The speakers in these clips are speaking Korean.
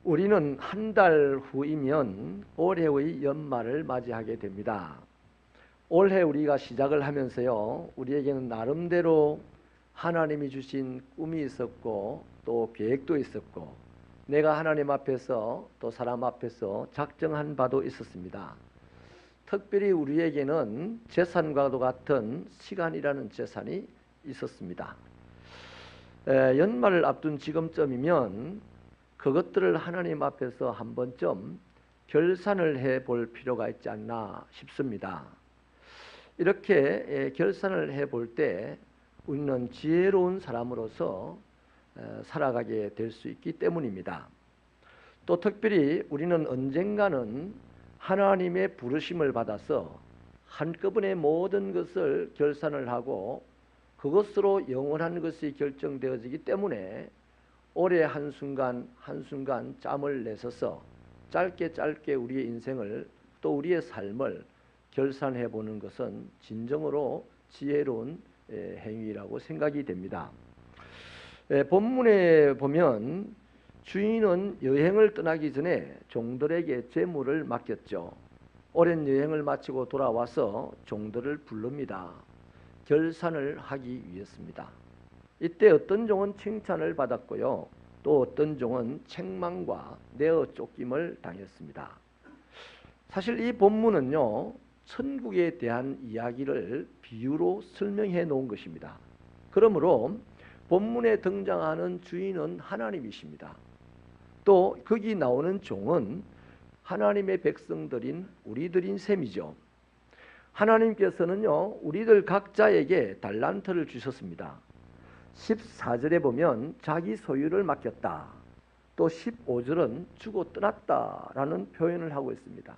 우리는 한 달 후이면 올해의 연말을 맞이하게 됩니다. 올해 우리가 시작을 하면서요, 우리에게는 나름대로 하나님이 주신 꿈이 있었고 또 계획도 있었고 내가 하나님 앞에서 또 사람 앞에서 작정한 바도 있었습니다. 특별히 우리에게는 재산과도 같은 시간이라는 재산이 있었습니다. 연말을 앞둔 지금쯤이면 그것들을 하나님 앞에서 한 번쯤 결산을 해볼 필요가 있지 않나 싶습니다. 이렇게 결산을 해볼 때 우리는 지혜로운 사람으로서 살아가게 될 수 있기 때문입니다. 또 특별히 우리는 언젠가는 하나님의 부르심을 받아서 한꺼번에 모든 것을 결산을 하고 그것으로 영원한 것이 결정되어지기 때문에 올해 한순간 한순간 짬을 내서서 짧게 우리의 인생을 또 우리의 삶을 결산해 보는 것은 진정으로 지혜로운 행위라고 생각이 됩니다. 본문에 보면 주인은 여행을 떠나기 전에 종들에게 재물을 맡겼죠. 오랜 여행을 마치고 돌아와서 종들을 부릅니다. 결산을 하기 위해서입니다. 이때 어떤 종은 칭찬을 받았고요, 또 어떤 종은 책망과 내어 쫓김을 당했습니다. 사실 이 본문은요, 천국에 대한 이야기를 비유로 설명해 놓은 것입니다. 그러므로 본문에 등장하는 주인은 하나님이십니다. 또 거기 나오는 종은 하나님의 백성들인 우리들인 셈이죠. 하나님께서는요, 우리들 각자에게 달란트를 주셨습니다. 14절에 보면 자기 소유를 맡겼다. 또 15절은 주고 떠났다라는 표현을 하고 있습니다.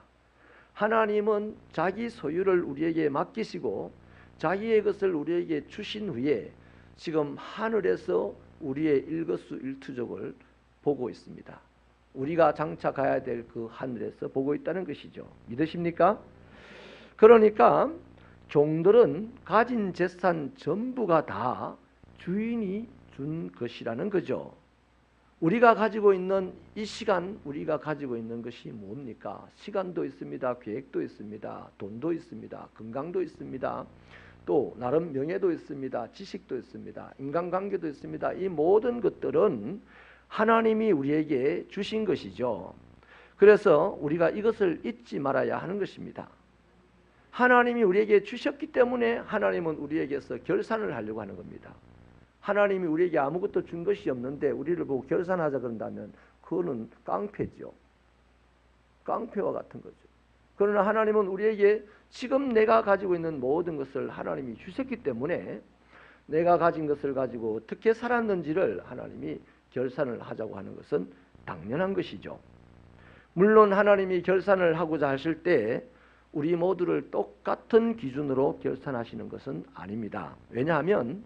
하나님은 자기 소유를 우리에게 맡기시고 자기의 것을 우리에게 주신 후에 지금 하늘에서 우리의 일거수일투족을 보고 있습니다. 우리가 장차 가야 될 그 하늘에서 보고 있다는 것이죠. 믿으십니까? 그러니까 종들은 가진 재산 전부가 다 주인이 준 것이라는 거죠. 우리가 가지고 있는 이 시간, 우리가 가지고 있는 것이 뭡니까? 시간도 있습니다. 계획도 있습니다. 돈도 있습니다. 건강도 있습니다. 또 나름 명예도 있습니다. 지식도 있습니다. 인간관계도 있습니다. 이 모든 것들은 하나님이 우리에게 주신 것이죠. 그래서 우리가 이것을 잊지 말아야 하는 것입니다. 하나님이 우리에게 주셨기 때문에 하나님은 우리에게서 결산을 하려고 하는 겁니다. 하나님이 우리에게 아무것도 준 것이 없는데 우리를 보고 결산하자 그런다면 그거는 깡패죠. 깡패와 같은 거죠. 그러나 하나님은 우리에게 지금 내가 가지고 있는 모든 것을 하나님이 주셨기 때문에 내가 가진 것을 가지고 어떻게 살았는지를 하나님이 결산을 하자고 하는 것은 당연한 것이죠. 물론 하나님이 결산을 하고자 하실 때 우리 모두를 똑같은 기준으로 결산하시는 것은 아닙니다. 왜냐하면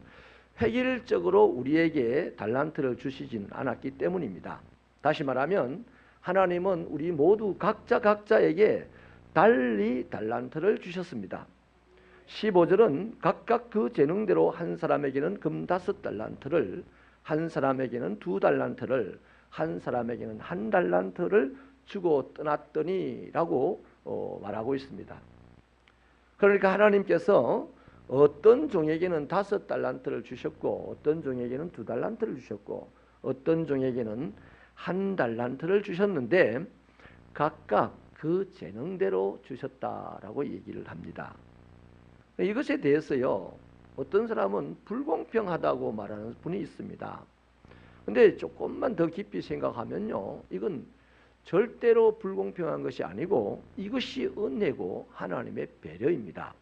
획일적으로 우리에게 달란트를 주시지는 않았기 때문입니다. 다시 말하면 하나님은 우리 모두 각자에게 달리 달란트를 주셨습니다. 15절은 각각 그 재능대로 한 사람에게는 금 5달란트를, 한 사람에게는 2달란트를, 한 사람에게는 1달란트를 주고 떠났더니 라고 말하고 있습니다. 그러니까 하나님께서 어떤 종에게는 5달란트를 주셨고 어떤 종에게는 2달란트를 주셨고 어떤 종에게는 1달란트를 주셨는데 각각 그 재능대로 주셨다라고 얘기를 합니다. 이것에 대해서요, 어떤 사람은 불공평하다고 말하는 분이 있습니다. 근데 조금만 더 깊이 생각하면요, 이건 절대로 불공평한 것이 아니고 이것이 은혜고 하나님의 배려입니다.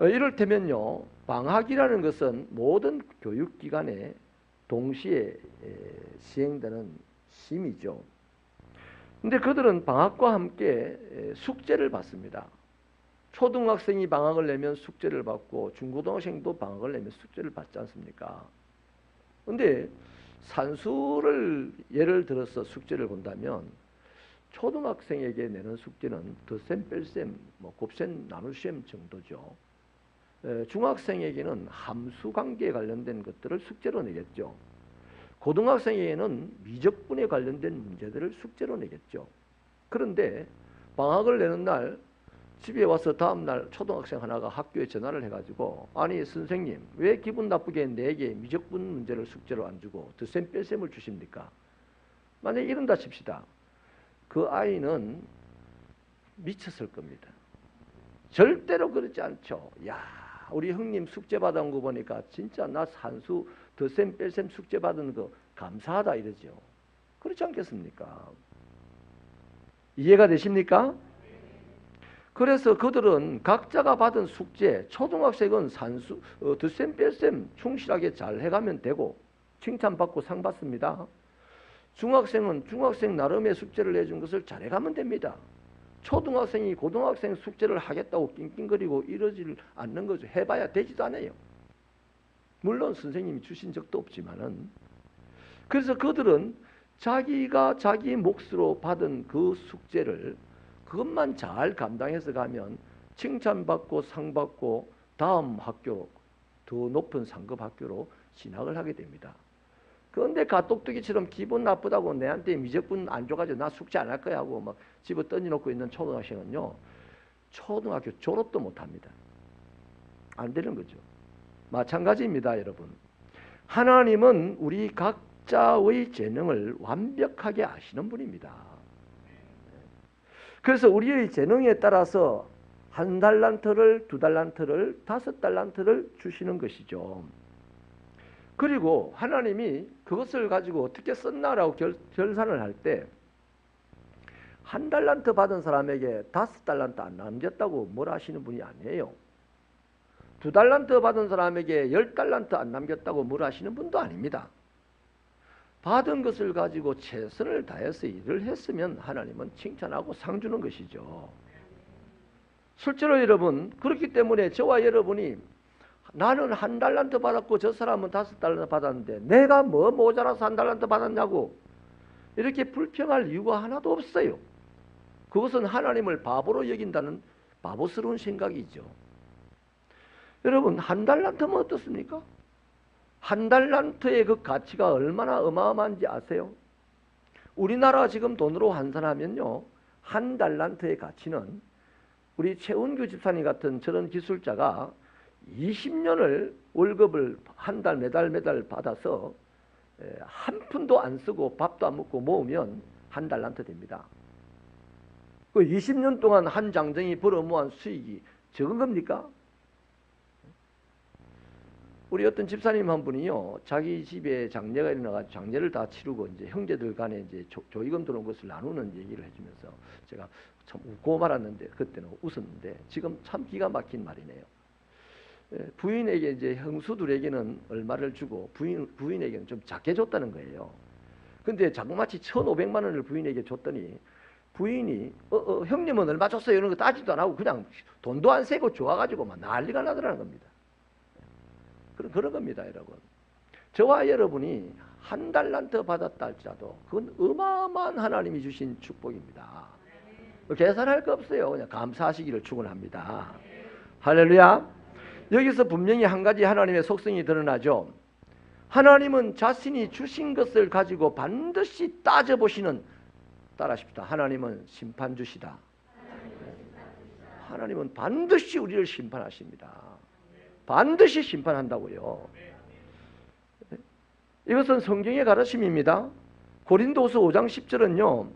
이를테면요, 방학이라는 것은 모든 교육기관에 동시에 시행되는 심의죠. 근데 그들은 방학과 함께 숙제를 받습니다. 초등학생이 방학을 내면 숙제를 받고 중고등학생도 방학을 내면 숙제를 받지 않습니까? 근데 산수를 예를 들어서 숙제를 본다면 초등학생에게 내는 숙제는 덧셈, 뺄셈, 곱셈, 나눗셈 정도죠. 중학생에게는 함수 관계에 관련된 것들을 숙제로 내겠죠. 고등학생에게는 미적분에 관련된 문제들을 숙제로 내겠죠. 그런데 방학을 내는 날 집에 와서 다음 날 초등학생 하나가 학교에 전화를 해가지고 아니 선생님 왜 기분 나쁘게 내게 미적분 문제를 숙제로 안 주고 덧셈 뺄셈을 주십니까? 만약에 이런다 칩시다. 그 아이는 미쳤을 겁니다. 절대로 그렇지 않죠. 야, 우리 형님 숙제 받아온 거 보니까 진짜 나 산수 덧셈 뺄셈 숙제 받은 거 감사하다 이러죠. 그렇지 않겠습니까? 이해가 되십니까? 그래서 그들은 각자가 받은 숙제, 초등학생은 산수, 덧셈 뺄셈 충실하게 잘 해가면 되고 칭찬받고 상 받습니다. 중학생은 중학생 나름의 숙제를 내준 것을 잘해가면 됩니다. 초등학생이 고등학생 숙제를 하겠다고 낑낑거리고 이러질 않는 거죠. 해봐야 되지도 않아요. 물론 선생님이 주신 적도 없지만은. 그래서 그들은 자기가 자기 몫으로 받은 그 숙제를 그것만 잘 감당해서 가면 칭찬받고 상 받고 다음 학교 더 높은 상급 학교로 진학을 하게 됩니다. 그런데 가똑뚜기처럼 기분 나쁘다고 내한테 미적분 안 줘가지고 나 숙제 안 할 거야 하고 막 집어 던져놓고 있는 초등학생은요, 초등학교 졸업도 못합니다. 안 되는 거죠. 마찬가지입니다, 여러분. 하나님은 우리 각자의 재능을 완벽하게 아시는 분입니다. 그래서 우리의 재능에 따라서 1달란트를, 2달란트를, 5달란트를 주시는 것이죠. 그리고 하나님이 그것을 가지고 어떻게 썼나라고 결산을 할 때 1달란트 받은 사람에게 5달란트 안 남겼다고 뭘 하시는 분이 아니에요. 2달란트 받은 사람에게 10달란트 안 남겼다고 뭘 하시는 분도 아닙니다. 받은 것을 가지고 최선을 다해서 일을 했으면 하나님은 칭찬하고 상 주는 것이죠. 실제로 여러분, 그렇기 때문에 저와 여러분이 나는 1달란트 받았고 저 사람은 5달란트 받았는데 내가 뭐 모자라서 1달란트 받았냐고 이렇게 불평할 이유가 하나도 없어요. 그것은 하나님을 바보로 여긴다는 바보스러운 생각이죠. 여러분, 1달란트면 어떻습니까? 1달란트의 그 가치가 얼마나 어마어마한지 아세요? 우리나라 지금 돈으로 환산하면요, 1달란트의 가치는 우리 최은규 집사님 같은 저런 기술자가 20년을 월급을 한 달 매달 받아서 한 푼도 안 쓰고 밥도 안 먹고 모으면 1달란트 됩니다. 그 20년 동안 한 장정이 벌어모은 수익이 적은 겁니까? 우리 어떤 집사님 한 분이요, 자기 집에 장례가 일어나가지고 장례를 다 치르고 이제 형제들 간에 이제 조의금 들어온 것을 나누는 얘기를 해주면서 제가 참 웃고 말았는데, 그때는 웃었는데 지금 참 기가 막힌 말이네요. 부인에게 이제 형수들에게는 얼마를 주고 부인에게는 좀 작게 줬다는 거예요. 근데 자그마치 1,500만 원을 부인에게 줬더니 부인이 형님은 얼마 줬어요? 이런 거 따지도 안 하고 그냥 돈도 안 세고 좋아가지고 막 난리가 나더라는 겁니다. 그런 겁니다, 여러분. 저와 여러분이 1달란트 받았다 할지라도 그건 어마어마한 하나님이 주신 축복입니다. 계산할 거 없어요. 그냥 감사하시기를 축원합니다. 할렐루야. 여기서 분명히 한 가지 하나님의 속성이 드러나죠. 하나님은 자신이 주신 것을 가지고 반드시 따져보시는, 따라하십시다. 하나님은 심판주시다. 하나님은 반드시 우리를 심판하십니다. 반드시 심판한다고요. 이것은 성경의 가르침입니다. 고린도서 5장 10절은요,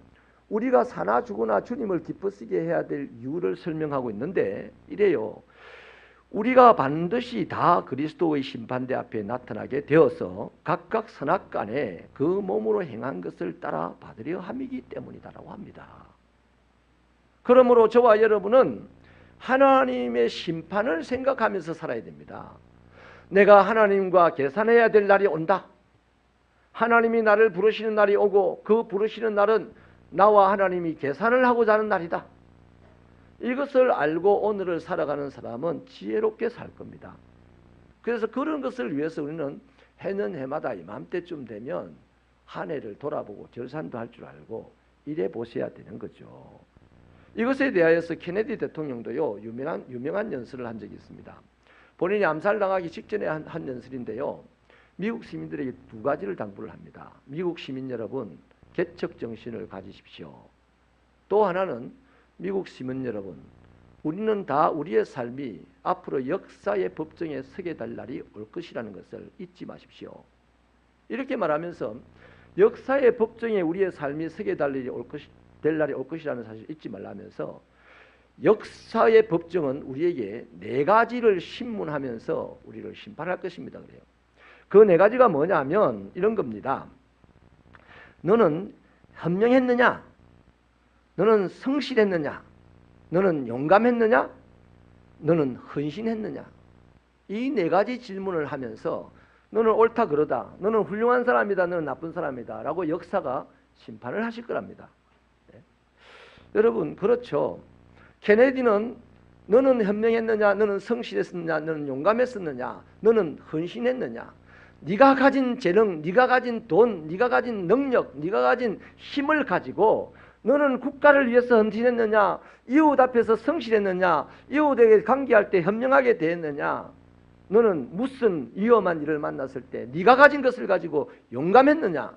우리가 사나 죽으나 주님을 기쁘시게 해야 될 이유를 설명하고 있는데 이래요. 우리가 반드시 다 그리스도의 심판대 앞에 나타나게 되어서 각각 선악간에 그 몸으로 행한 것을 따라 받으려 함이기 때문이다라고 합니다. 그러므로 저와 여러분은 하나님의 심판을 생각하면서 살아야 됩니다. 내가 하나님과 계산해야 될 날이 온다. 하나님이 나를 부르시는 날이 오고 그 부르시는 날은 나와 하나님이 계산을 하고자 하는 날이다. 이것을 알고 오늘을 살아가는 사람은 지혜롭게 살 겁니다. 그래서 그런 것을 위해서 우리는 해는 해마다 이맘때쯤 되면 한 해를 돌아보고 결산도 할 줄 알고 이래 보셔야 되는 거죠. 이것에 대하여서 케네디 대통령도요, 유명한 연설을 한 적이 있습니다. 본인이 암살당하기 직전에 한 연설인데요, 미국 시민들에게 두 가지를 당부를 합니다. 미국 시민 여러분, 개척 정신을 가지십시오. 또 하나는 미국 시민 여러분, 우리는 다 우리의 삶이 앞으로 역사의 법정에 서게 될 날이 올 것이라는 것을 잊지 마십시오. 이렇게 말하면서 역사의 법정에 우리의 삶이 서게 될 날이 올 것이라는 사실을 잊지 말라면서 역사의 법정은 우리에게 네 가지를 신문하면서 우리를 심판할 것입니다. 그래요. 그 네 가지가 뭐냐면 이런 겁니다. 너는 현명했느냐? 너는 성실했느냐? 너는 용감했느냐? 너는 헌신했느냐? 이 네 가지 질문을 하면서 너는 옳다 그러다, 너는 훌륭한 사람이다, 너는 나쁜 사람이다 라고 역사가 심판을 하실 거랍니다. 네. 여러분 그렇죠. 케네디는 너는 현명했느냐, 너는 성실했느냐, 너는 용감했었느냐, 너는 헌신했느냐, 네가 가진 재능, 네가 가진 돈, 네가 가진 능력, 네가 가진 힘을 가지고 너는 국가를 위해서 헌신했느냐, 이웃 앞에서 성실했느냐, 이웃에게 관계할 때 현명하게 대했느냐, 너는 무슨 위험한 일을 만났을 때 네가 가진 것을 가지고 용감했느냐,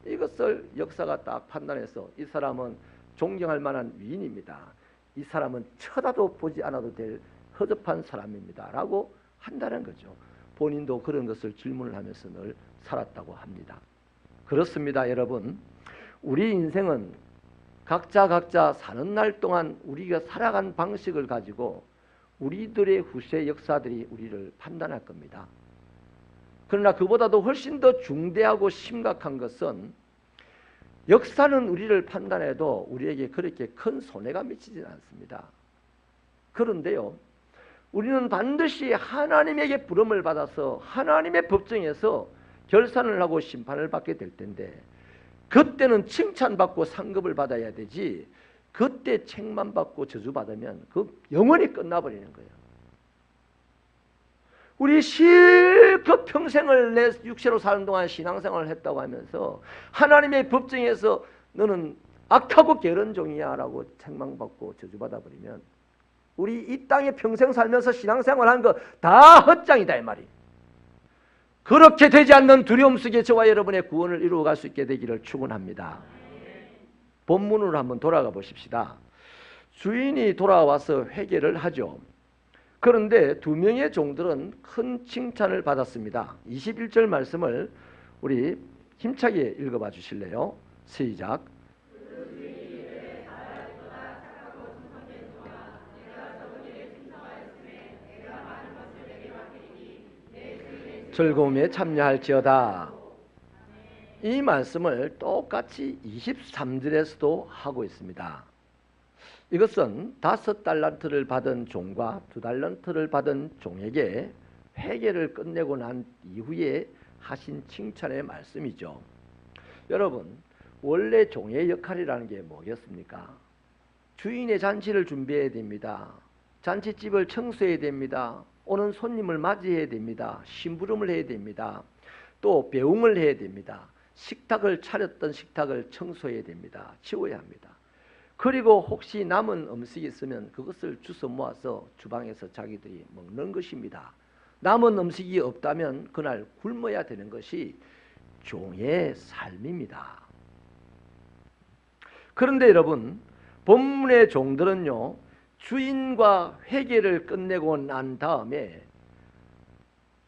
이것을 역사가 딱 판단해서 이 사람은 존경할 만한 위인입니다. 이 사람은 쳐다도 보지 않아도 될 허접한 사람입니다 라고 한다는 거죠. 본인도 그런 것을 질문을 하면서 늘 살았다고 합니다. 그렇습니다. 여러분, 우리 인생은 각자 사는 날 동안 우리가 살아간 방식을 가지고 우리들의 후세 역사들이 우리를 판단할 겁니다. 그러나 그보다도 훨씬 더 중대하고 심각한 것은 역사는 우리를 판단해도 우리에게 그렇게 큰 손해가 미치지 않습니다. 그런데요, 우리는 반드시 하나님에게 부름을 받아서 하나님의 법정에서 결산을 하고 심판을 받게 될 텐데 그때는 칭찬받고 상급을 받아야 되지 그때 책만 받고 저주받으면 그 영원히 끝나버리는 거예요. 우리 실컷 평생을 내 육체로 사는 동안 신앙생활을 했다고 하면서 하나님의 법정에서 너는 악하고 게으른 종이야 라고 책망받고 저주받아버리면 우리 이 땅에 평생 살면서 신앙생활한 거 다 헛장이다 이 말이. 그렇게 되지 않는 두려움 속에 저와 여러분의 구원을 이루어갈 수 있게 되기를 축원합니다. 본문으로 한번 돌아가 보십시다. 주인이 돌아와서 회개를 하죠. 그런데 두 명의 종들은 큰 칭찬을 받았습니다. 21절 말씀을 우리 힘차게 읽어봐 주실래요? 시작. 즐거움에 참여할지어다. 이 말씀을 똑같이 23절에서도 하고 있습니다. 이것은 5달란트를 받은 종과 2달란트를 받은 종에게 회개를 끝내고 난 이후에 하신 칭찬의 말씀이죠. 여러분, 원래 종의 역할이라는 게 뭐겠습니까? 주인의 잔치를 준비해야 됩니다. 잔치집을 청소해야 됩니다. 오는 손님을 맞이해야 됩니다. 심부름을 해야 됩니다. 또 배웅을 해야 됩니다. 식탁을 차렸던 식탁을 청소해야 됩니다. 치워야 합니다. 그리고 혹시 남은 음식이 있으면 그것을 주워 모아서 주방에서 자기들이 먹는 것입니다. 남은 음식이 없다면 그날 굶어야 되는 것이 종의 삶입니다. 그런데 여러분, 본문의 종들은요, 주인과 회개를 끝내고 난 다음에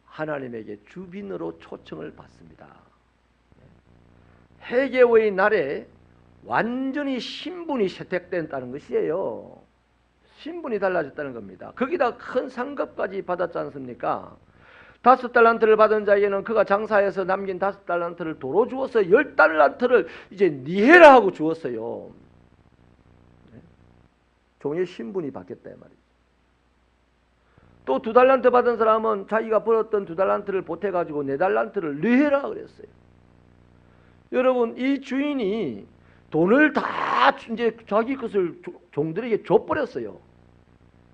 하나님에게 주빈으로 초청을 받습니다. 회개의 날에 완전히 신분이 혜택된다는 것이에요. 신분이 달라졌다는 겁니다. 거기다 큰 상급까지 받았지 않습니까? 5달란트를 받은 자에게는 그가 장사해서 남긴 5달란트를 도로 주어서 10달란트를 이제 니해라 하고 주었어요. 종의 신분이 바뀌었다 이 말이죠. 또 2달란트 받은 사람은 자기가 벌었던 2달란트를 보태가지고 4달란트를 니해라 그랬어요. 여러분, 이 주인이 돈을 다 이제 자기 것을 종들에게 줘버렸어요.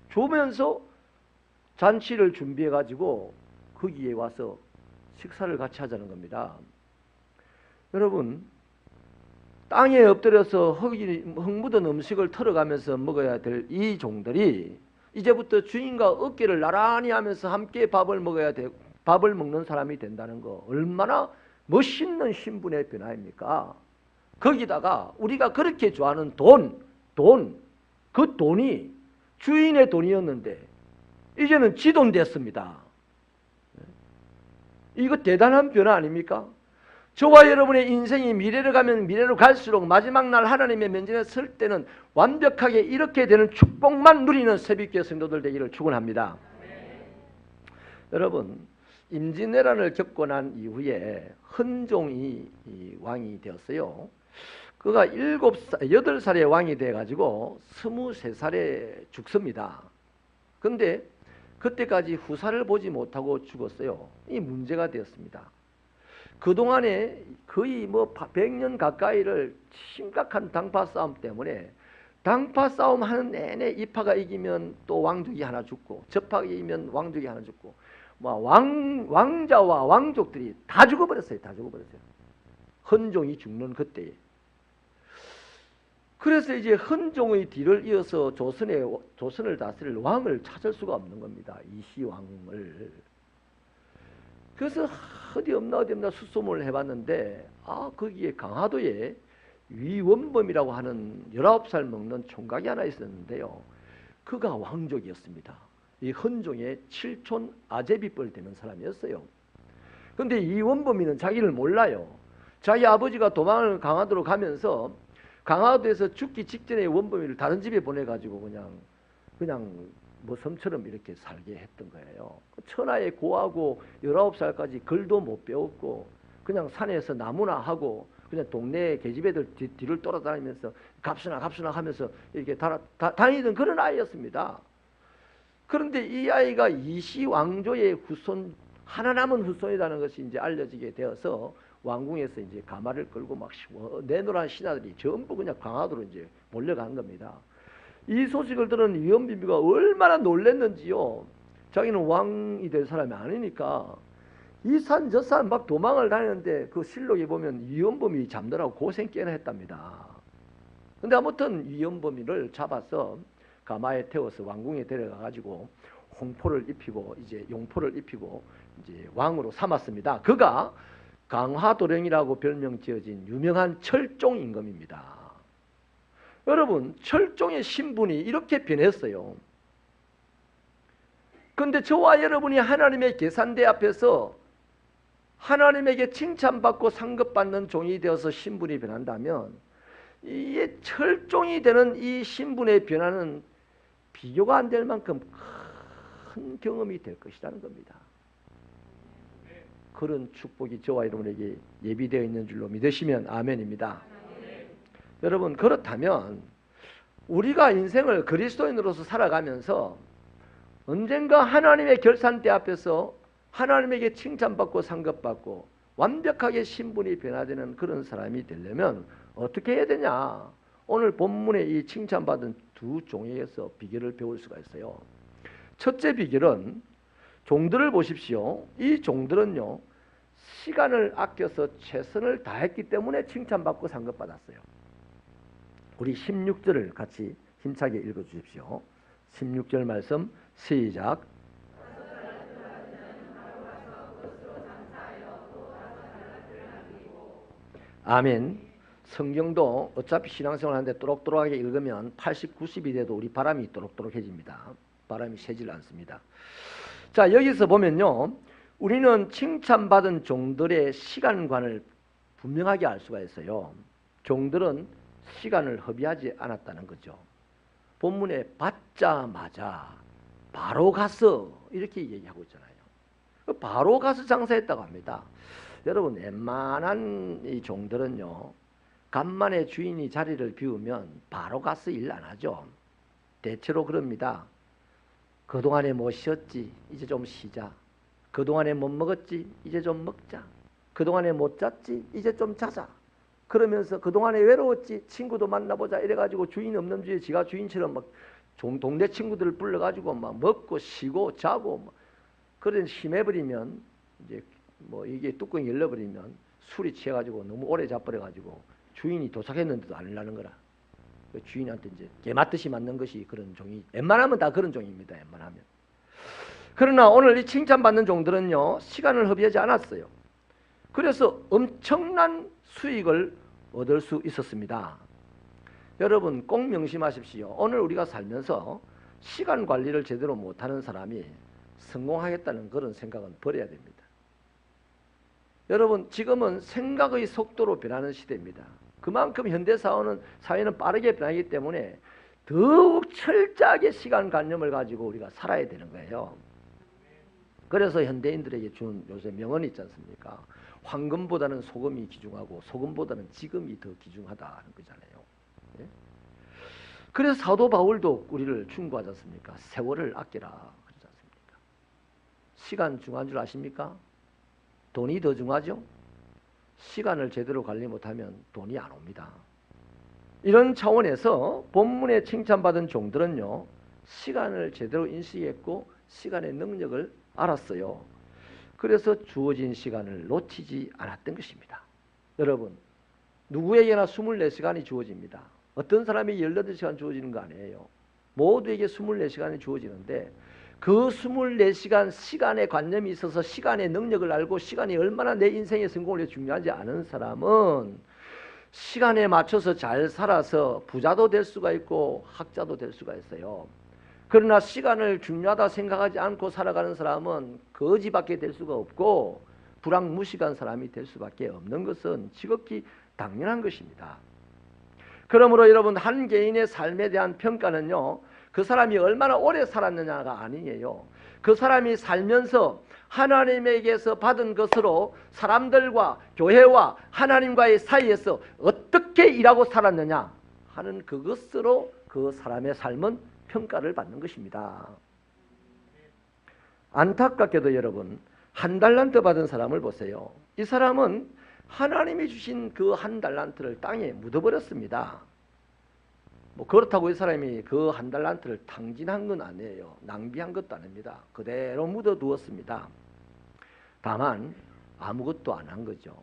주면서 잔치를 준비해가지고 거기에 와서 식사를 같이 하자는 겁니다. 여러분, 땅에 엎드려서 흙 묻은 음식을 털어가면서 먹어야 될 이 종들이 이제부터 주인과 어깨를 나란히 하면서 함께 밥을 먹어야 밥을 먹는 사람이 된다는 거 얼마나 멋있는 신분의 변화입니까? 거기다가 우리가 그렇게 좋아하는 그 돈이 주인의 돈이었는데 이제는 지 돈 됐습니다. 이거 대단한 변화 아닙니까? 저와 여러분의 인생이 미래로 가면 미래로 갈수록 마지막 날 하나님의 면전에 설 때는 완벽하게 이렇게 되는 축복만 누리는 새벽교회 성도들 되기를 축원합니다. 여러분, 임진왜란을 겪고 난 이후에 헌종이 왕이 되었어요. 그가 8살에 왕이 돼가지고 23살에 죽습니다. 근데 그때까지 후사를 보지 못하고 죽었어요. 이 문제가 되었습니다. 그동안에 거의 100년 가까이를 심각한 당파 싸움 때문에 당파 싸움 하는 내내 이파가 이기면 또 왕족이 하나 죽고 저파가 이기면 왕족이 하나 죽고 왕자와 왕족들이 다 죽어버렸어요. 다 죽어버렸어요. 헌종이 죽는 그때에. 그래서 이제 헌종의 뒤를 이어서 조선을 다스릴 왕을 찾을 수가 없는 겁니다. 이시왕을. 그래서 어디 없나 수소문을 해봤는데 거기에 강화도에 위원범이라고 하는 19살 먹는 총각이 하나 있었는데요. 그가 왕족이었습니다. 이 헌종의 칠촌 아제비뻘 되는 사람이었어요. 그런데 이 원범이는 자기를 몰라요. 자기 아버지가 도망을 강화도로 가면서 강화도에서 죽기 직전에 원범이를 다른 집에 보내가지고 그냥 섬처럼 이렇게 살게 했던 거예요. 천하에 고하고 19살까지 글도 못 배웠고 그냥 산에서 나무나 하고 그냥 동네 계집애들 뒤를 돌아다니면서 갑수나 하면서 이렇게 다니던 그런 아이였습니다. 그런데 이 아이가 이시 왕조의 후손, 하나 남은 후손이라는 것이 이제 알려지게 되어서 왕궁에서 이제 가마를 끌고 막 내노란 신하들이 전부 그냥 강화도로 이제 몰려간 겁니다. 이 소식을 들은 위원비비가 얼마나 놀랬는지요. 자기는 왕이 될 사람이 아니니까 이 산 저 산 막 도망을 다니는데 그 실록에 보면 위원범이 잡느라고 고생 꽤나 했답니다. 근데 아무튼 위원범이를 잡아서 가마에 태워서 왕궁에 데려가 가지고 홍포를 입히고 이제 용포를 입히고 이제 왕으로 삼았습니다. 그가 강화도령이라고 별명 지어진 유명한 철종 임금입니다. 여러분, 철종의 신분이 이렇게 변했어요. 그런데 저와 여러분이 하나님의 계산대 앞에서 하나님에게 칭찬받고 상급받는 종이 되어서 신분이 변한다면 이게 철종이 되는 이 신분의 변화는 비교가 안 될 만큼 큰 경험이 될 것이라는 겁니다. 그런 축복이 저와 여러분에게 예비되어 있는 줄로 믿으시면 아멘입니다. 여러분, 그렇다면 우리가 인생을 그리스도인으로서 살아가면서 언젠가 하나님의 결산대 앞에서 하나님에게 칭찬받고 상급받고 완벽하게 신분이 변화되는 그런 사람이 되려면 어떻게 해야 되냐? 오늘 본문에 이 칭찬받은 두 종에게서 비결을 배울 수가 있어요. 첫째 비결은 종들을 보십시오. 이 종들은요, 시간을 아껴서 최선을 다했기 때문에 칭찬받고 상급받았어요. 우리 16절을 같이 힘차게 읽어주십시오. 16절 말씀 시작. 아멘. 성경도 어차피 신앙생활 하는데 또록또록하게 읽으면 80, 90이 돼도 우리 바람이 또록또록해집니다. 바람이 새질 않습니다. 자, 여기서 보면요, 우리는 칭찬받은 종들의 시간관을 분명하게 알 수가 있어요. 종들은 시간을 허비하지 않았다는 거죠. 본문에 받자마자 바로 가서 이렇게 얘기하고 있잖아요. 바로 가서 장사했다고 합니다. 여러분, 웬만한 이 종들은요, 간만에 주인이 자리를 비우면 바로 가서 일 안 하죠. 대체로 그럽니다. 그동안에 못 쉬었지, 이제 좀 쉬자. 그동안에 못 먹었지, 이제 좀 먹자. 그동안에 못 잤지, 이제 좀 자자. 그러면서 그동안에 외로웠지, 친구도 만나보자 이래가지고 주인 없는 주에 지가 주인처럼 막 동네 친구들을 불러가지고 막 먹고 쉬고 자고 그런 심해버리면 이제 이게 뚜껑이 열려버리면 술이 취해가지고 너무 오래 자버려가지고 주인이 도착했는데도 안 일하는 거라. 주인한테 이제 개맞듯이 맞는 것이 그런 종이, 웬만하면 다 그런 종입니다. 웬만하면. 그러나 오늘 이 칭찬받는 종들은요, 시간을 허비하지 않았어요. 그래서 엄청난 수익을 얻을 수 있었습니다. 여러분 꼭 명심하십시오. 오늘 우리가 살면서 시간 관리를 제대로 못하는 사람이 성공하겠다는 그런 생각은 버려야 됩니다. 여러분 지금은 생각의 속도로 변하는 시대입니다. 그만큼 현대사회는 빠르게 변하기 때문에 더욱 철저하게 시간관념을 가지고 우리가 살아야 되는 거예요. 그래서 현대인들에게 준 요새 명언이 있지 않습니까? 황금보다는 소금이 귀중하고 소금보다는 지금이 더 귀중하다는 거잖아요. 예? 그래서 사도 바울도 우리를 충고하지 않습니까? 세월을 아끼라 그러지 않습니까? 시간 중요한 줄 아십니까? 돈이 더 중요하죠? 시간을 제대로 관리 못하면 돈이 안 옵니다. 이런 차원에서 본문에 칭찬받은 종들은요, 시간을 제대로 인식했고 시간의 능력을 알았어요. 그래서 주어진 시간을 놓치지 않았던 것입니다. 여러분 누구에게나 24시간이 주어집니다. 어떤 사람이 18시간 주어지는 거 아니에요. 모두에게 24시간이 주어지는데 그 24시간 시간의 관념이 있어서 시간의 능력을 알고 시간이 얼마나 내 인생의 성공을 위해 중요하지 않은 사람은 시간에 맞춰서 잘 살아서 부자도 될 수가 있고 학자도 될 수가 있어요. 그러나 시간을 중요하다 생각하지 않고 살아가는 사람은 거지밖에 될 수가 없고 불황무식한 사람이 될 수밖에 없는 것은 지극히 당연한 것입니다. 그러므로 여러분 한 개인의 삶에 대한 평가는요, 그 사람이 얼마나 오래 살았느냐가 아니에요. 그 사람이 살면서 하나님에게서 받은 것으로 사람들과 교회와 하나님과의 사이에서 어떻게 일하고 살았느냐 하는 그것으로 그 사람의 삶은 평가를 받는 것입니다. 안타깝게도 여러분 한 달란트 받은 사람을 보세요. 이 사람은 하나님이 주신 그 한 달란트를 땅에 묻어버렸습니다. 그렇다고 이 사람이 그 한 달란트를 탕진한 건 아니에요. 낭비한 것도 아닙니다. 그대로 묻어두었습니다. 다만 아무것도 안 한 거죠.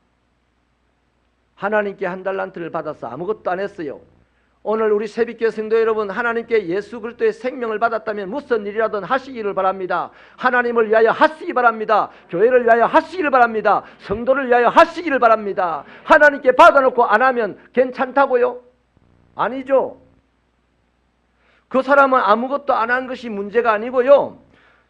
하나님께 한 달란트를 받아서 아무것도 안 했어요. 오늘 우리 새벽교회 성도 여러분, 하나님께 예수 그리스도의 생명을 받았다면 무슨 일이라든 하시기를 바랍니다. 하나님을 위하여 하시기 바랍니다. 교회를 위하여 하시기를 바랍니다. 성도를 위하여 하시기를 바랍니다. 하나님께 받아놓고 안 하면 괜찮다고요? 아니죠. 그 사람은 아무것도 안 한 것이 문제가 아니고요,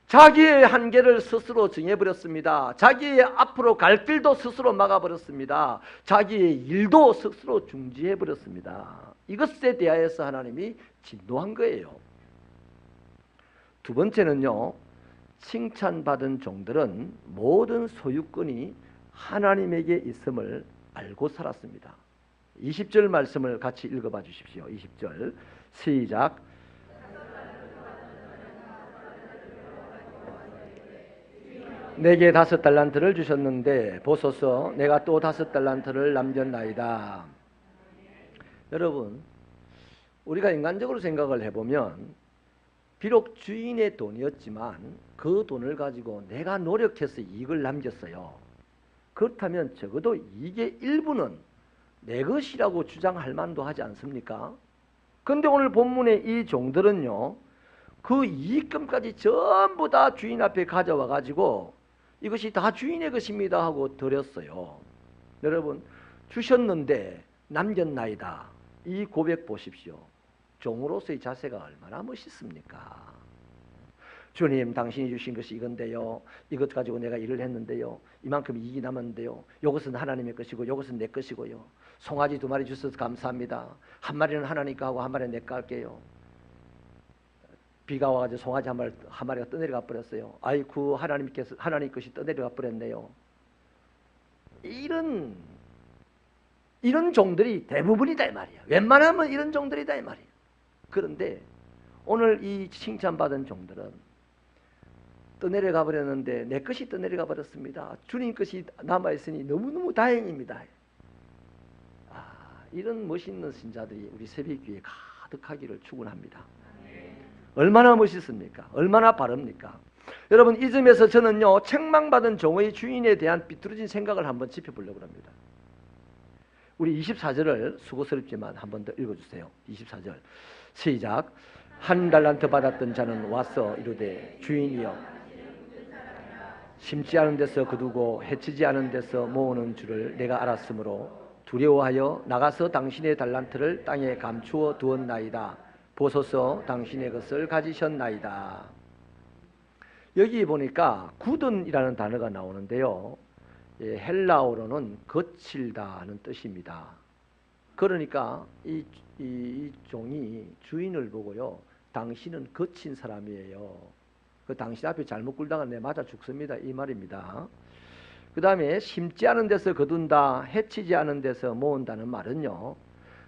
자기의 한계를 스스로 정해버렸습니다. 자기의 앞으로 갈 길도 스스로 막아버렸습니다. 자기의 일도 스스로 중지해버렸습니다. 이것에 대하여서 하나님이 진노한 거예요. 두 번째는요, 칭찬받은 종들은 모든 소유권이 하나님에게 있음을 알고 살았습니다. 20절 말씀을 같이 읽어봐 주십시오. 20절 시작. 내게 5달란트를 주셨는데 보소서 내가 또 5달란트를 남겼나이다. 여러분 우리가 인간적으로 생각을 해보면 비록 주인의 돈이었지만 그 돈을 가지고 내가 노력해서 이익을 남겼어요. 그렇다면 적어도 이게 일부는 내 것이라고 주장할 만도 하지 않습니까? 그런데 오늘 본문의 이 종들은요, 그 이익금까지 전부 다 주인 앞에 가져와 가지고 이것이 다 주인의 것입니다 하고 드렸어요. 여러분 주셨는데 남겼나이다, 이 고백 보십시오. 종으로서의 자세가 얼마나 멋있습니까? 주님 당신이 주신 것이 이건데요, 이것 가지고 내가 일을 했는데요, 이만큼 이익이 남았는데요, 이것은 하나님의 것이고 이것은 내 것이고요, 송아지 2마리 주셔서 감사합니다. 한 마리는 하나님 거 하고 한 마리는 내 거 할게요. 비가 와가지고 송아지 한 마리가 떠내려가 버렸어요. 아이쿠 하나님 것이 떠내려가 버렸네요. 이런 종들이 대부분이다 이 말이야. 웬만하면 이런 종들이다 이 말이야. 그런데 오늘 이 칭찬받은 종들은 떠내려가 버렸는데 내 것이 떠내려가 버렸습니다. 주님 것이 남아있으니 너무너무 다행입니다. 이런 멋있는 신자들이 우리 새벽교회에 가득하기를 축원합니다. 얼마나 멋있습니까? 얼마나 바릅니까? 여러분 이 점에서 저는요, 책망받은 종의 주인에 대한 비뚤어진 생각을 한번 짚어보려고 합니다. 우리 24절을 수고스럽지만 한 번 더 읽어주세요. 24절 시작. 1달란트 받았던 자는 와서 이르되 주인이여 심지 않은 데서 거두고 해치지 않은 데서 모으는 줄을 내가 알았으므로 두려워하여 나가서 당신의 달란트를 땅에 감추어 두었나이다. 보소서 당신의 것을 가지셨나이다. 여기 보니까 굳은이라는 단어가 나오는데요. 헬라어로는 거칠다 하는 뜻입니다. 그러니까 이 종이 주인을 보고요. 당신은 거친 사람이에요. 그 당신 앞에 잘못 굴다가 내 맞아 죽습니다. 이 말입니다. 그 다음에 심지 않은 데서 거둔다, 해치지 않은 데서 모은다는 말은요.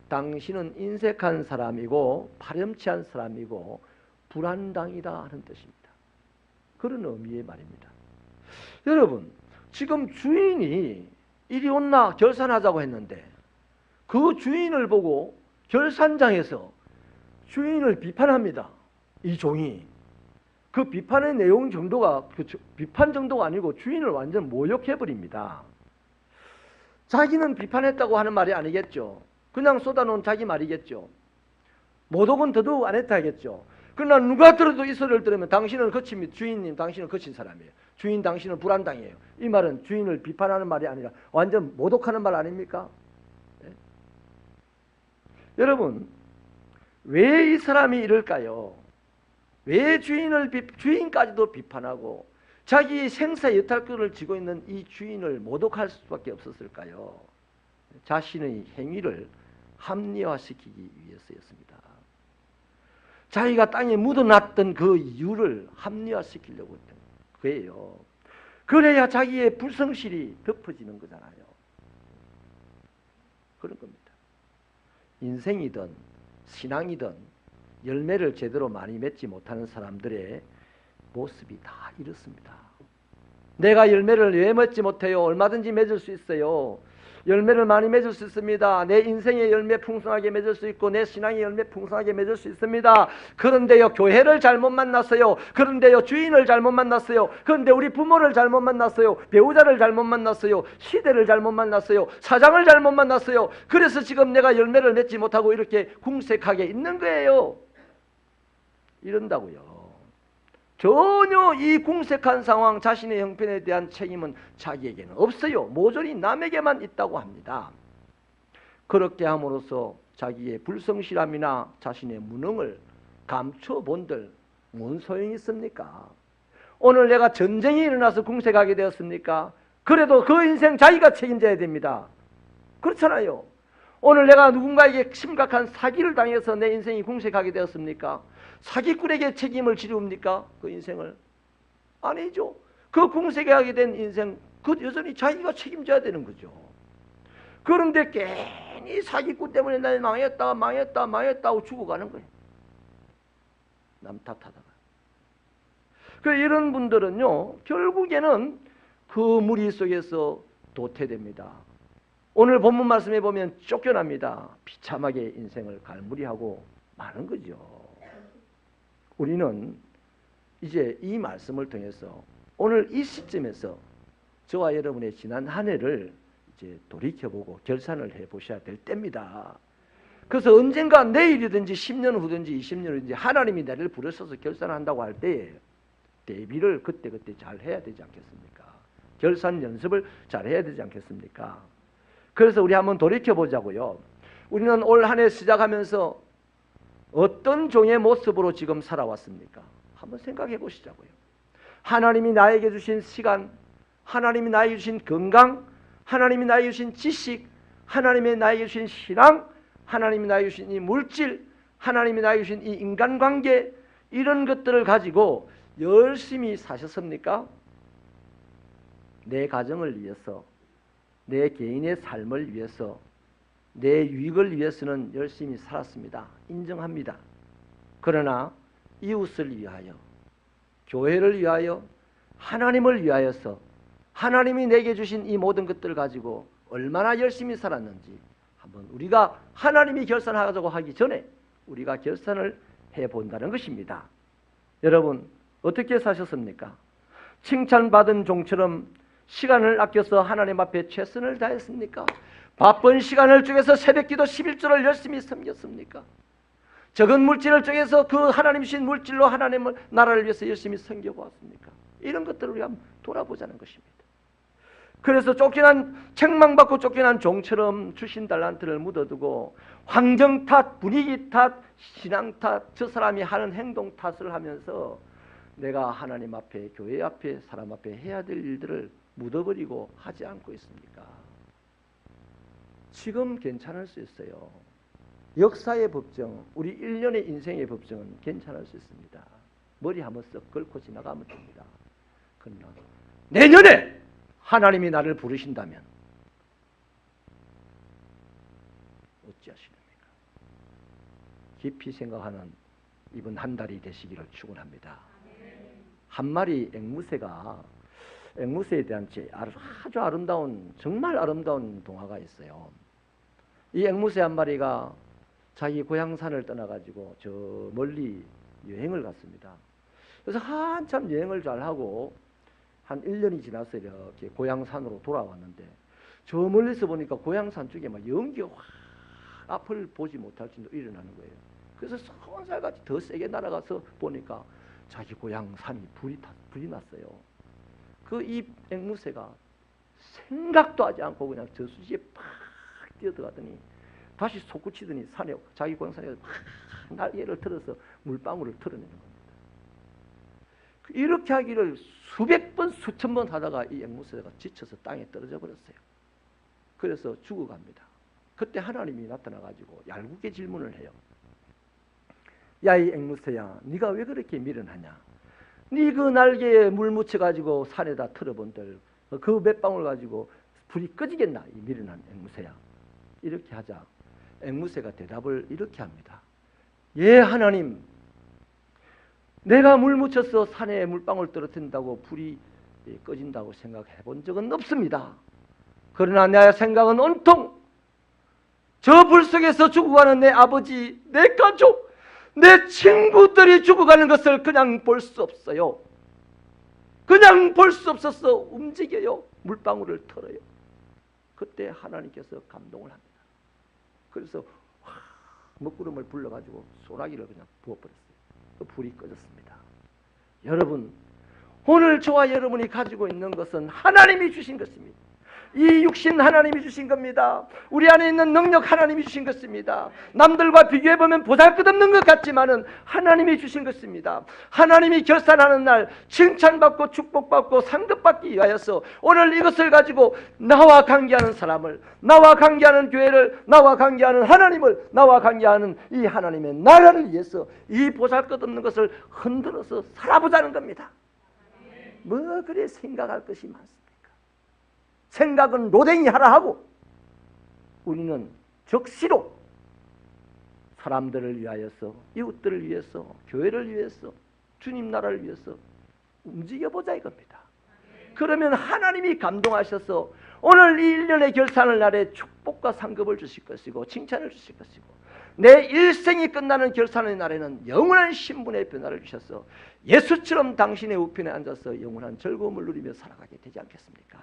당신은 인색한 사람이고 파렴치한 사람이고 불안당이다 하는 뜻입니다. 그런 의미의 말입니다. 여러분, 지금 주인이 이리 온나 결산하자고 했는데 그 주인을 보고 결산장에서 주인을 비판합니다. 이 종이. 그 비판의 내용 정도가 비판 정도가 아니고 주인을 완전 모욕해버립니다. 자기는 비판했다고 하는 말이 아니겠죠. 그냥 쏟아놓은 자기 말이겠죠. 모독은 더더욱 안 했다 하겠죠. 그러나 누가 들어도 이 소리를 들으면 당신은 거칩니다. 주인님 당신은 거친 사람이에요. 주인 당신은 불안당이에요. 이 말은 주인을 비판하는 말이 아니라 완전 모독하는 말 아닙니까? 네? 여러분, 왜 이 사람이 이럴까요? 왜 주인까지도 비판하고 자기 생사의 여탈권을 쥐고 있는 이 주인을 모독할 수밖에 없었을까요? 자신의 행위를 합리화시키기 위해서였습니다. 자기가 땅에 묻어놨던 그 이유를 합리화시키려고 했던 거예요. 그래야 자기의 불성실이 덮어지는 거잖아요. 그런 겁니다. 인생이든 신앙이든 열매를 제대로 많이 맺지 못하는 사람들의 모습이 다 이렇습니다. 내가 열매를 왜 맺지 못해요? 얼마든지 맺을 수 있어요. 열매를 많이 맺을 수 있습니다. 내 인생의 열매 풍성하게 맺을 수 있고 내 신앙의 열매 풍성하게 맺을 수 있습니다. 그런데요, 교회를 잘못 만났어요. 그런데요, 주인을 잘못 만났어요. 그런데 우리 부모를 잘못 만났어요. 배우자를 잘못 만났어요. 시대를 잘못 만났어요. 사장을 잘못 만났어요. 그래서 지금 내가 열매를 맺지 못하고 이렇게 궁색하게 있는 거예요. 이런다고요. 전혀 이 궁색한 상황, 자신의 형편에 대한 책임은 자기에게는 없어요. 모조리 남에게만 있다고 합니다. 그렇게 함으로써 자기의 불성실함이나 자신의 무능을 감춰본들 뭔 소용이 있습니까? 오늘 내가 전쟁이 일어나서 궁색하게 되었습니까? 그래도 그 인생 자기가 책임져야 됩니다. 그렇잖아요. 오늘 내가 누군가에게 심각한 사기를 당해서 내 인생이 궁색하게 되었습니까? 사기꾼에게 책임을 지릅니까? 그 인생을? 아니죠. 그 궁색하게 된 인생, 그 여전히 자기가 책임져야 되는 거죠. 그런데 괜히 사기꾼 때문에 나 망했다 하고 죽어가는 거예요. 남 탓하다가. 이런 분들은요, 결국에는 그 무리 속에서 도태됩니다. 오늘 본문 말씀에 보면 쫓겨납니다. 비참하게 인생을 갈무리하고 마는 거죠. 우리는 이제 이 말씀을 통해서 오늘 이 시점에서 저와 여러분의 지난 한 해를 이제 돌이켜보고 결산을 해보셔야 될 때입니다. 그래서 언젠가 내일이든지 10년 후든지 20년 후든지 하나님이 나를 부르셔서 결산한다고 할 때 대비를 그때그때 잘 해야 되지 않겠습니까? 결산 연습을 잘 해야 되지 않겠습니까? 그래서 우리 한번 돌이켜보자고요. 우리는 올 한 해 시작하면서 어떤 종의 모습으로 지금 살아왔습니까? 한번 생각해 보시자고요. 하나님이 나에게 주신 시간, 하나님이 나에게 주신 건강, 하나님이 나에게 주신 지식, 하나님이 나에게 주신 신앙, 하나님이 나에게 주신 이 물질, 하나님이 나에게 주신 이 인간관계, 이런 것들을 가지고 열심히 사셨습니까? 내 가정을 위해서, 내 개인의 삶을 위해서, 내 유익을 위해서는 열심히 살았습니다. 인정합니다. 그러나 이웃을 위하여, 교회를 위하여, 하나님을 위하여서 하나님이 내게 주신 이 모든 것들을 가지고 얼마나 열심히 살았는지 한번 우리가 하나님이 결산하자고 하기 전에 우리가 결산을 해본다는 것입니다. 여러분, 어떻게 사셨습니까? 칭찬받은 종처럼 시간을 아껴서 하나님 앞에 최선을 다했습니까? 바쁜 시간을 쪼개서 새벽기도 11조를 열심히 섬겼습니까? 적은 물질을 쪼개서 그 하나님 주신 물질로 하나님을 나라를 위해서 열심히 섬겨보았습니까? 이런 것들을 우리가 돌아보자는 것입니다. 그래서 책망받고 쫓겨난 종처럼 주신 달란트를 묻어두고 환경 탓, 분위기 탓, 신앙 탓, 저 사람이 하는 행동 탓을 하면서 내가 하나님 앞에, 교회 앞에, 사람 앞에 해야 될 일들을 묻어버리고 하지 않고 있습니까? 지금 괜찮을 수 있어요. 역사의 법정, 우리 일련의 인생의 법정은 괜찮을 수 있습니다. 머리 한번 쓱 긁고 지나가면 됩니다. 그러나 내년에 하나님이 나를 부르신다면 어찌하시렵니까? 깊이 생각하는 이번 한 달이 되시기를 축원합니다. 한 마리 앵무새에 대한 아주 아름다운, 정말 아름다운 동화가 있어요. 이 앵무새 한 마리가 자기 고향산을 떠나가지고 저 멀리 여행을 갔습니다. 그래서 한참 여행을 잘하고 한 1년이 지나서 이렇게 고향산으로 돌아왔는데 저 멀리서 보니까 고향산 쪽에 막 연기가 확 앞을 보지 못할 정도로 일어나는 거예요. 그래서 손살같이 더 세게 날아가서 보니까 자기 고향산이 불이 났어요. 그 이 앵무새가 생각도 하지 않고 그냥 저수지에 팍 뛰어들어가더니 다시 솟구치더니 산에 자기 고향산에 팍 날개를 틀어서 물방울을 털어내는 겁니다. 이렇게 하기를 수백 번, 수천 번 하다가 이 앵무새가 지쳐서 땅에 떨어져 버렸어요. 그래서 죽어갑니다. 그때 하나님이 나타나가지고 얄궂게 질문을 해요. 야, 이 앵무새야, 네가 왜 그렇게 미련하냐? 네 그 날개에 물 묻혀가지고 산에다 털어본들 그 몇 방울 가지고 불이 꺼지겠나? 이 미련한 앵무새야. 이렇게 하자 앵무새가 대답을 이렇게 합니다. 예, 하나님, 내가 물 묻혀서 산에 물방울 떨어뜨린다고 불이 꺼진다고 생각해 본 적은 없습니다. 그러나 내 생각은 온통 저 불 속에서 죽어가는 내 아버지, 내 가족, 내 친구들이 죽어가는 것을 그냥 볼 수 없어요. 그냥 볼 수 없어서 움직여요. 물방울을 털어요. 그때 하나님께서 감동을 합니다. 그래서 먹구름을 불러가지고 소나기를 그냥 부어버렸어요. 그 불이 꺼졌습니다. 여러분, 오늘 저와 여러분이 가지고 있는 것은 하나님이 주신 것입니다. 이 육신 하나님이 주신 겁니다. 우리 안에 있는 능력 하나님이 주신 것입니다. 남들과 비교해보면 보잘것없는 것 같지만은 하나님이 주신 것입니다. 하나님이 결산하는 날 칭찬받고 축복받고 상급받기 위하여서 오늘 이것을 가지고 나와 관계하는 사람을, 나와 관계하는 교회를, 나와 관계하는 하나님을, 나와 관계하는 이 하나님의 나라를 위해서 이 보잘것없는 것을 흔들어서 살아보자는 겁니다. 뭐 그래 생각할 것이 많습니다. 생각은 로댕이 하라 하고 우리는 적시로 사람들을 위하여서, 이웃들을 위해서, 교회를 위해서, 주님 나라를 위해서 움직여보자 이겁니다. 그러면 하나님이 감동하셔서 오늘 이 1년의 결산을 날에 축복과 상급을 주실 것이고 칭찬을 주실 것이고 내 일생이 끝나는 결산의 날에는 영원한 신분의 변화를 주셔서 예수처럼 당신의 우편에 앉아서 영원한 즐거움을 누리며 살아가게 되지 않겠습니까?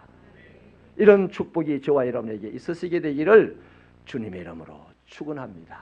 이런 축복이 저와 여러분에게 있으시게 되기를 주님의 이름으로 축원합니다.